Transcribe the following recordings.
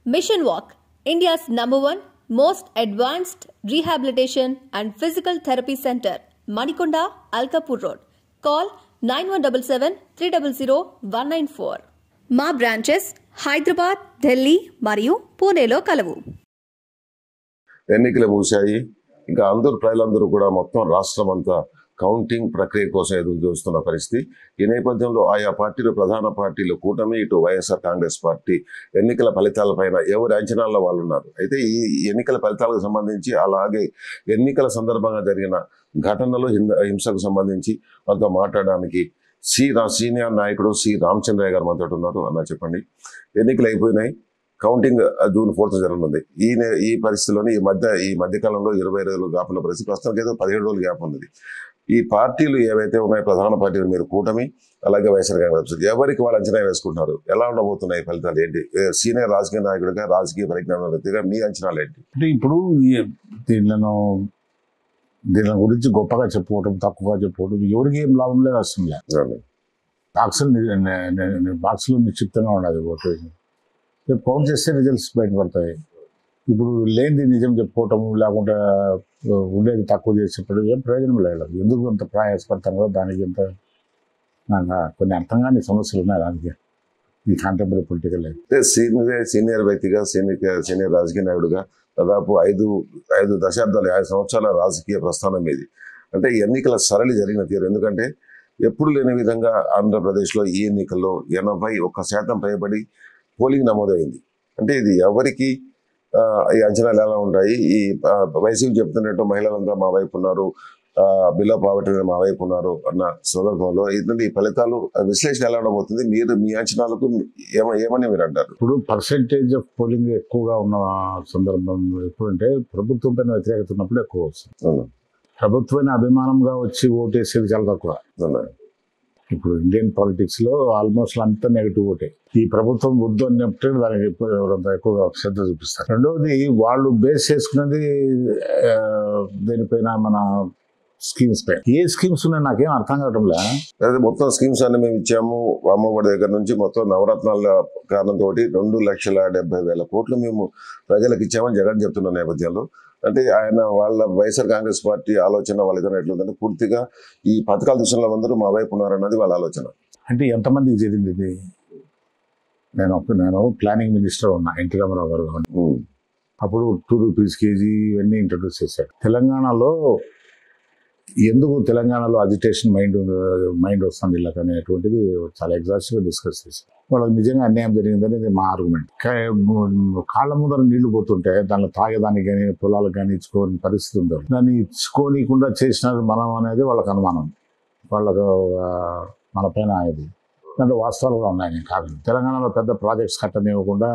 Mission Walk, India's #1 most advanced rehabilitation and physical therapy center, Manikonda, Alkapur Road. Call 9177-300-194. మా branches Hyderabad, Delhi మరియు పూణేలో కలవు. ఎన్నికలు ముగిశాయి. ఇంకా ప్రజలందరూ కూడా మొత్తం రాష్ట్రం అంతా కౌంటింగ్ ప్రక్రియ కోసం ఎదురు చూస్తున్న పరిస్థితి. ఈ నేపథ్యంలో ఆయా పార్టీలు, ప్రధాన పార్టీలు కూటమి, ఇటు వైఎస్ఆర్ కాంగ్రెస్ పార్టీ ఎన్నికల ఫలితాలపైన ఎవరి అంచనాల్లో వాళ్ళు ఉన్నారు. అయితే ఈ ఎన్నికల ఫలితాలకు సంబంధించి, అలాగే ఎన్నికల సందర్భంగా జరిగిన ఘటనలు, హింసకు సంబంధించి మనతో మాట్లాడడానికి సీనియర్ నాయకుడు సి రామచంద్రయ్య గారు మనతో ఉన్నారు. అన్న, చెప్పండి. ఎన్నికలు అయిపోయినాయి, కౌంటింగ్ జూన్ 4th జరగనుంది. ఈ పరిస్థితిలోని ఈ మధ్యకాలంలో 20 రోజులు గ్యాప్ ఉన్న పరిస్థితి, ప్రస్తుతానికి అయితే 17 రోజులు గ్యాప్ ఉంది. ఈ పార్టీలు ఏవైతే ఉన్నాయో, ప్రధాన పార్టీలు, మీరు కూటమి అలాగే వైఎస్ఆర్ కాంగ్రెస్, ఎవరికి వాళ్ళు అంచనా వేసుకుంటున్నారు? ఎలా ఉండబోతున్నాయి ఫలితాలు? ఏంటి సీనియర్ రాజకీయ నాయకుడిగా, రాజకీయ పరిజ్ఞానం వ్యక్తిగా మీ అంచనాలు ఏంటి? అంటే ఇప్పుడు దీని గురించి గొప్పగా చెప్పుకోవటం, తక్కువగా చెప్పుకోవటం ఎవరికి ఏం లాభం లేదు, అసలు లేదు. బాక్స్లో నిశ్చిప్తంగా ఉండదు ఓటు. రేపు కౌంట్ చేస్తే రిజల్ట్స్ బయటపడతాయి. ఇప్పుడు లేనిది నిజం చెప్పుకోవటం, లేకుంటే ఉండేది తక్కువ చేసి చెప్పడం ఏం ప్రయోజనం లేదు. ఎందుకు అంత ప్రయాసపడతాం కదా, దానికి ఎంత కొన్ని అర్థం కాని సమస్యలు ఉన్నాయి దానికి. ఈ కాంటెంపరీ పొలిటికల్ సీనియర్ వ్యక్తిగా, సీనియర్ రాజకీయ నాయకుడిగా దాదాపు 5 దశాబ్దాలు, 50 సంవత్సరాల రాజకీయ ప్రస్థానం ఇది. అంటే ఎన్నికల సరళి జరిగిన తీరు, ఎందుకంటే ఎప్పుడు లేని విధంగా ఆంధ్రప్రదేశ్లో ఈ ఎన్నికల్లో 81% పైబడి పోలింగ్ నమోదైంది. అంటే ఇది ఎవరికి ఈ అంచనాలు ఎలా ఉంటాయి? ఈ వైసీపీ చెప్తున్నట్టు మహిళలంతా మా వైపు ఉన్నారు, బిలో పావర్టీ మా వైపు ఉన్నారు అన్న సందర్భంలో ఈ ఫలితాలు విశ్లేషణ ఎలా ఉండబోతుంది? మీ అంచనాలకు ఏమని మీరు అంటారు? ఇప్పుడు పర్సెంటేజ్ ఆఫ్ పోలింగ్ ఎక్కువగా ఉన్న సందర్భం ఎప్పుడంటే ప్రభుత్వం పైన వ్యతిరేకత ఉన్నప్పుడు ఎక్కువ వస్తుంది. ప్రభుత్వాన్ని అభిమానంగా వచ్చి ఓటేసేది చాలా తక్కువ. ఇప్పుడు ఇండియన్ పాలిటిక్స్ లో ఆల్మోస్ట్ అంతా నెగిటివ్ ఓటే. ఈ ప్రభుత్వం వద్దు అని చెప్తే దానికి ఎక్కువగా శ్రద్ధ చూపిస్తారు. రెండవది, వాళ్ళు బేస్ చేసుకున్నది దేనిపైన? మన స్కీమ్స్ పై. ఏ స్కీమ్స్ ఉన్నాయి నాకేం అర్థం కావటం లేదు. మొత్తం స్కీమ్స్ అన్ని మేము ఇచ్చాము. అమ్మఒడి దగ్గర నుంచి మొత్తం నవరత్నాల కారణంతో 2,70,000 కోట్లు మేము ప్రజలకు ఇచ్చామని జగన్ చెప్తున్న నేపథ్యంలో, అంటే ఆయన వాళ్ళ వైఎస్ఆర్ కాంగ్రెస్ పార్టీ ఆలోచన వాళ్ళకి ఎట్లుందంటే, పూర్తిగా ఈ పథకాల దృష్టిలో అందరూ మా వైపు ఉన్నారన్నది వాళ్ళ ఆలోచన. అంటే ఎంతమందికి జరిగింది ఇది? నేను ప్లానింగ్ మినిస్టర్ ఉన్నా, ఎన్టీ రామారావు గారు. అప్పుడు 2 రూపీస్ కేజీ ఇవన్నీ ఇంట్రడ్యూస్ చేశారు. తెలంగాణలో ఎందుకు తెలంగాణలో అజిటేషన్ మైండ్ వస్తుంది వీళ్ళకి అనేటువంటిది చాలా ఎగ్జాస్టివ్గా డిస్కస్ చేశారు. వాళ్ళకి నిజంగా అన్యాయం జరిగిందనేది మా ఆర్గ్యుమెంట్. కాళ్ళ ముందర నీళ్లు పోతుంటే దానిలో తాగేదానికి కానీ, పొలాలకు కానీ ఇచ్చుకోని పరిస్థితి ఉంది. దాన్ని ఇచ్చుకోనికుండా చేసినది మనం అనేది వాళ్ళకి అనుమానం. వాళ్ళకు మన పైన ఇది దాంట్లో వాస్తవాలు కూడా ఉన్నాయి. కాదు, తెలంగాణలో పెద్ద ప్రాజెక్ట్స్ కట్టనివ్వకుండా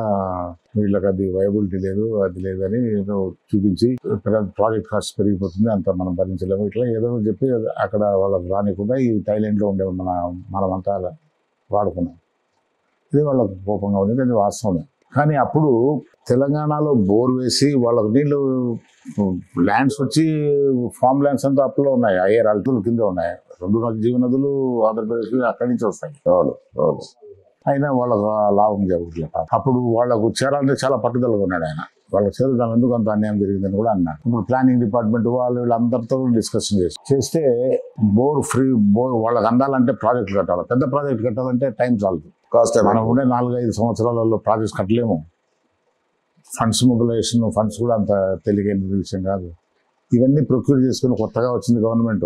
వీళ్ళకి అది వైబిలిటీ లేదు, అది లేదని ఏదో చూపించి ప్రాజెక్ట్ కాస్ట్ పెరిగిపోతుంది, అంత మనం భరించలేము, ఇట్లా ఏదో చెప్పి అక్కడ వాళ్ళకి రానికుండా ఈ థాయిలాండ్లో ఉండే మనమంతా వాడుకున్నాం. ఇది వాళ్ళకి కోపంగా ఉండేది, అది వాస్తవమే. కానీ అప్పుడు తెలంగాణలో బోర్ వేసి వాళ్ళకి నీళ్ళు, ల్యాండ్స్ వచ్చి ఫామ్ ల్యాండ్స్ అంతా అప్పులో ఉన్నాయి, అయ్యే అల్టుల కింద ఉన్నాయి. 2 జీవనదులు ఆంధ్రప్రదేశ్ అక్కడి నుంచి వస్తాయి. అయినా వాళ్ళకు లాభం జరుగుతుంది. అప్పుడు వాళ్ళకు చేరాలంటే చాలా పట్టుదలగా ఉన్నాడు ఆయన. వాళ్ళకి చేరుదాం, ఎందుకు అంత అన్యాయం జరిగిందని కూడా అన్నాడు. ఇప్పుడు ప్లానింగ్ డిపార్ట్మెంట్ వీళ్ళందరితో డిస్కషన్ చేస్తే బోర్ వాళ్ళకి అందాలంటే ప్రాజెక్టులు కట్టాలి. పెద్ద ప్రాజెక్ట్ కట్టాలంటే టైం చాలదు. మనం ఉండే 4-5 సంవత్సరాలలో ప్రాజెక్ట్స్ కట్టలేము. మొబిలైజేషన్ ఫండ్స్ కూడా అంత తెలియని విషయం కాదు. ఇవన్నీ ప్రొక్యూర్ చేసుకుని కొత్తగా వచ్చింది గవర్నమెంట్.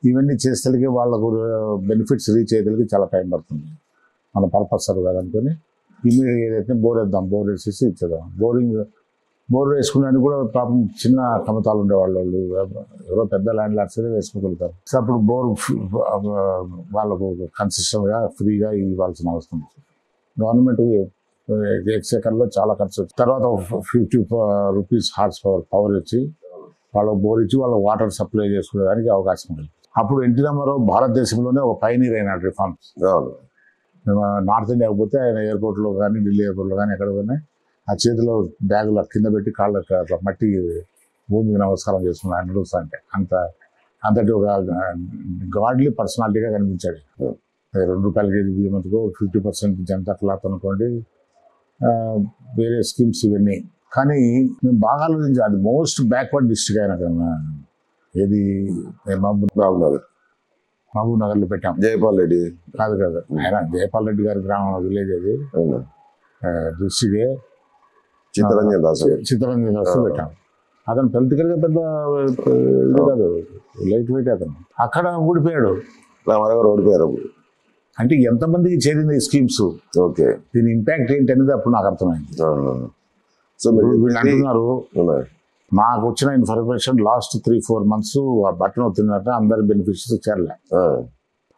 ఇవన్నీ చేసేసరికి వాళ్ళకు బెనిఫిట్స్ రీచ్ అయ్యేసరికి చాలా టైం పడుతుంది. మన పర్పస్ కాదనుకొని ఇమీడియట్ ఏదైతే బోర్ వేసేసి ఇచ్చేద్దాం. బోర్ వేసుకున్నానికి కూడా పాపం చిన్న కమతాలు ఉండేవాళ్ళు, ఎవరో పెద్ద ల్యాండ్ లాడ్స్ వేసుకోగలుగుతారు. సో అప్పుడు బోర్ వాళ్ళకు కన్సిస్టెంట్గా ఫ్రీగా ఇవ్వాల్సిన అవసరం. గవర్నమెంట్ ఎక్స్చేకర్లో చాలా ఖర్చు వచ్చి తర్వాత 50 రూపీస్ హార్స్ పవర్ ఇచ్చి వాళ్ళకు బోర్ ఇచ్చి వాళ్ళకి వాటర్ సప్లై చేసుకునేదానికి అవకాశం ఉంది. అప్పుడు ఎన్టీ రామారావు భారతదేశంలోనే ఒక పైనీర్ అయినాడు రిఫార్మ్స్. నార్త్ ఇండియాకి పోతే ఆయన ఎయిర్పోర్ట్లో కానీ, ఢిల్లీ ఎయిర్పోర్ట్లో కానీ ఎక్కడ పోయినా ఆ చేతిలో బ్యాగులు కింద పెట్టి కాళ్ళకి మట్టి భూమికి నమస్కారం చేసుకున్నాడు ఆయన రోజు. అంటే అంతటి ఒక గాడ్లీ పర్సనాలిటీగా కనిపించాడు. ₹2 కేజీ బియ్యం 50% జనతా క్లాత్ అనుకోండి, వేరే స్కీమ్స్ ఇవన్నీ. కానీ మేము బాగా ఆలోచించి అది మోస్ట్ బ్యాక్వర్డ్ డిస్ట్రిక్ట్ అయినా కన్నా ఏది మహబూబ్ నగర్లో పెట్టాం. జయపాల్ రెడ్డి కాదు ఆయన జయపాల్ రెడ్డి గారి గ్రామం విలేజ్ అది డిస్ట్రిక్టే. చిత్తరంజన్ దాస్ పెట్టాం. అతను పొలిటికల్గా పెద్ద ఇది కాదు, లైట్ వెయిట్ అతను. అక్కడ ఓడిపోయాడు, రామారావు ఓడిపోయారు. అంటే ఎంతమందికి చేరింది ఈ స్కీమ్స్, ఓకే, దీని ఇంపాక్ట్ ఏంటి అనేది అప్పుడు నాకు అర్థమైంది. సో వీళ్ళు అంటున్నారు, నాకు వచ్చిన ఇన్ఫర్మేషన్ లాస్ట్ 3-4 months ఆ బటన్ అవుతుందంటే అందరి బెనిఫిషరీస్ చేరలే.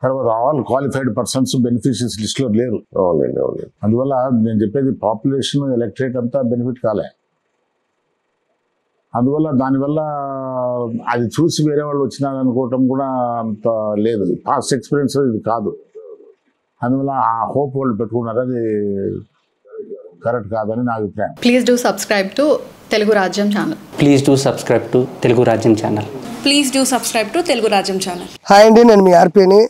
తర్వాత ఆల్ క్వాలిఫైడ్ పర్సన్స్ బెనిఫిషరీస్ లిస్ట్లో లేరు. అందువల్ల నేను చెప్పేది పాపులేషన్ ఎలక్టరేట్ అంతా బెనిఫిట్ కాలే. అందువల్ల దానివల్ల అది చూసి వేరే వాళ్ళు వచ్చినారనుకోవటం కూడా అంత లేదు. పాస్ట్ ఎక్స్పీరియన్స్ ఇది కాదు. అందువల్ల ఆ హోప్ వాళ్ళు పెట్టుకున్నారు, అది కరెక్ట్ కాదని నా అభిప్రాయం. Please do subscribe to Telugu Rajyam channel. Please do subscribe to Telugu Rajyam channel. Please do subscribe to Telugu Rajyam channel. Hi అండి, నేను మీ ఆర్పీని,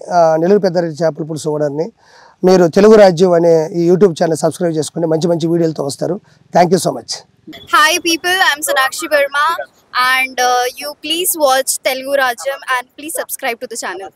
నెల్లూరు పెద్దారెడ్డి చేపల పులుసు ఓనర్ని. మీరు తెలుగు రాజ్యం అనే ఈ యూట్యూబ్ ఛానల్ సబ్స్క్రైబ్ చేసుకుని మంచి మంచి వీడియోలతో వస్తారు. Thank you so much. Hi people, I'm Sonakshi Verma and you please watch Telugu Rajyam and please subscribe to the channel.